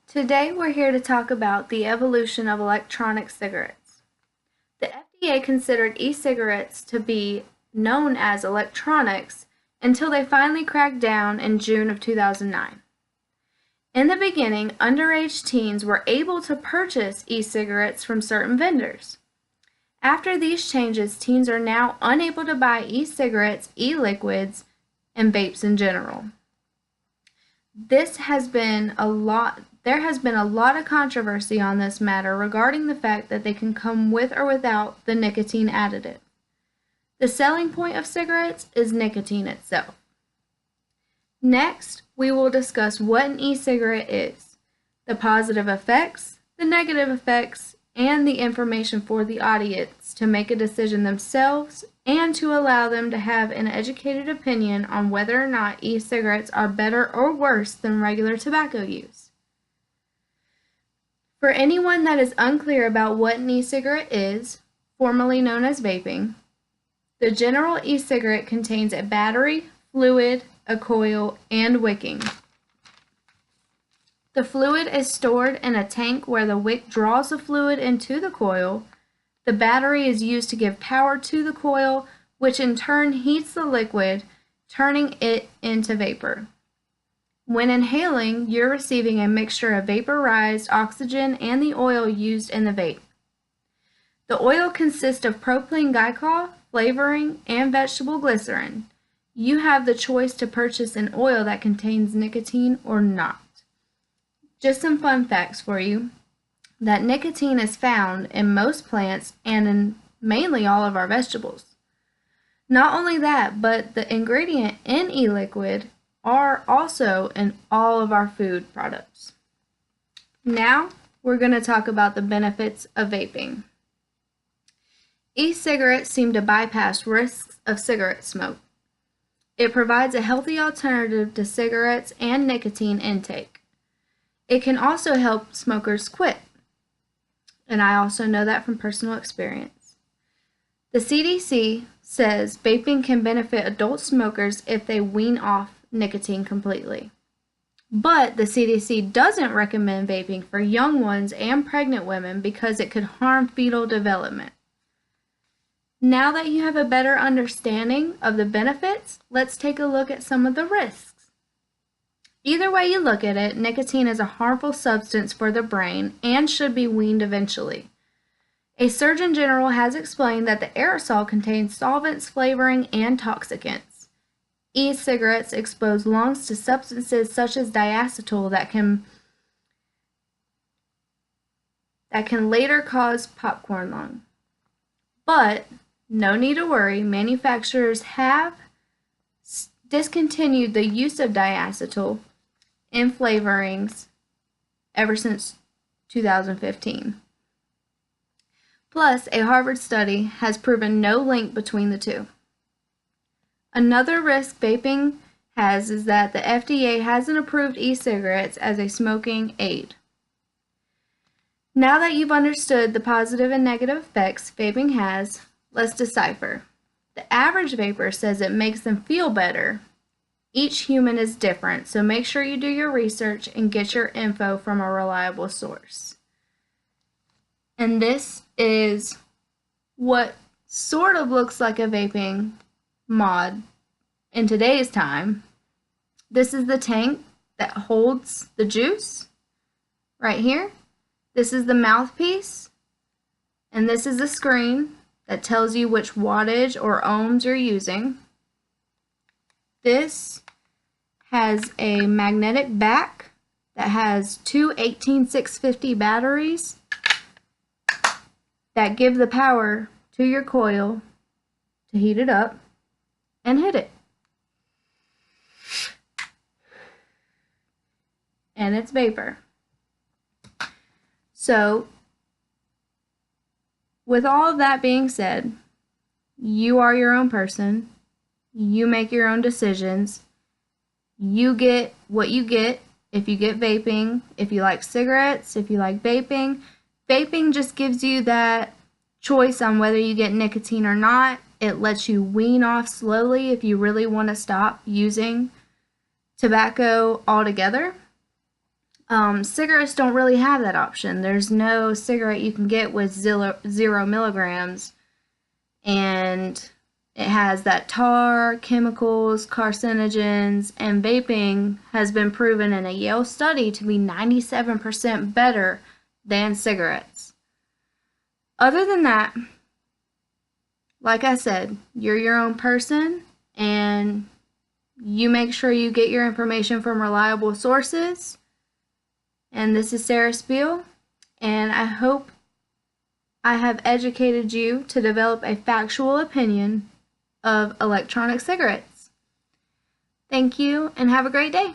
Today we're here to talk about the evolution of electronic cigarettes. The FDA considered e-cigarettes to be known as electronics until they finally cracked down in June of 2009. In the beginning, underage teens were able to purchase e-cigarettes from certain vendors. After these changes, teens are now unable to buy e-cigarettes, e-liquids, and vapes in general. There has been a lot of controversy on this matter regarding the fact that they can come with or without the nicotine additive. The selling point of cigarettes is nicotine itself. Next, we will discuss what an e-cigarette is, the positive effects, the negative effects, and the information for the audience to make a decision themselves and to allow them to have an educated opinion on whether or not e-cigarettes are better or worse than regular tobacco use. For anyone that is unclear about what an e-cigarette is, formerly known as vaping, the general e-cigarette contains a battery, fluid, a coil, and wicking. The fluid is stored in a tank where the wick draws the fluid into the coil. The battery is used to give power to the coil, which in turn heats the liquid, turning it into vapor. When inhaling, you're receiving a mixture of vaporized oxygen and the oil used in the vape. The oil consists of propylene glycol, flavoring, and vegetable glycerin. You have the choice to purchase an oil that contains nicotine or not. Just some fun facts for you. That nicotine is found in most plants and in mainly all of our vegetables. Not only that, but the ingredient in e-liquid are also in all of our food products. Now, we're going to talk about the benefits of vaping. E-cigarettes seem to bypass risks of cigarette smoke. It provides a healthy alternative to cigarettes and nicotine intake. It can also help smokers quit, and I also know that from personal experience. The CDC says vaping can benefit adult smokers if they wean off nicotine completely. But the CDC doesn't recommend vaping for young ones and pregnant women because it could harm fetal development. Now that you have a better understanding of the benefits, let's take a look at some of the risks. Either way you look at it, nicotine is a harmful substance for the brain and should be weaned eventually. A Surgeon General has explained that the aerosol contains solvents, flavoring, and toxicants. E-cigarettes expose lungs to substances such as diacetyl that can later cause popcorn lung. But no need to worry, manufacturers have discontinued the use of diacetyl in flavorings ever since 2015. Plus, a Harvard study has proven no link between the two. Another risk vaping has is that the FDA hasn't approved e-cigarettes as a smoking aid. Now that you've understood the positive and negative effects vaping has, let's decipher. The average vapor says it makes them feel better. Each human is different, so make sure you do your research and get your info from a reliable source. And this is what sort of looks like a vaping mod in today's time. This is the tank that holds the juice right here. This is the mouthpiece, and this is the screen that tells you which wattage or ohms you're using. This has a magnetic back that has two 18650 batteries that give the power to your coil to heat it up and hit it. And it's vapor. So, with all of that being said, you are your own person. You make your own decisions. You get what you get if you get vaping, if you like cigarettes, if you like vaping. Vaping just gives you that choice on whether you get nicotine or not. It lets you wean off slowly if you really want to stop using tobacco altogether. Cigarettes don't really have that option. There's no cigarette you can get with 0 milligrams, and it has that tar, chemicals, carcinogens, and vaping has been proven in a Yale study to be 97% better than cigarettes. Other than that, like I said, you're your own person, and you make sure you get your information from reliable sources. And this is Sarah Spiel, and I hope I have educated you to develop a factual opinion of electronic cigarettes. Thank you, and have a great day.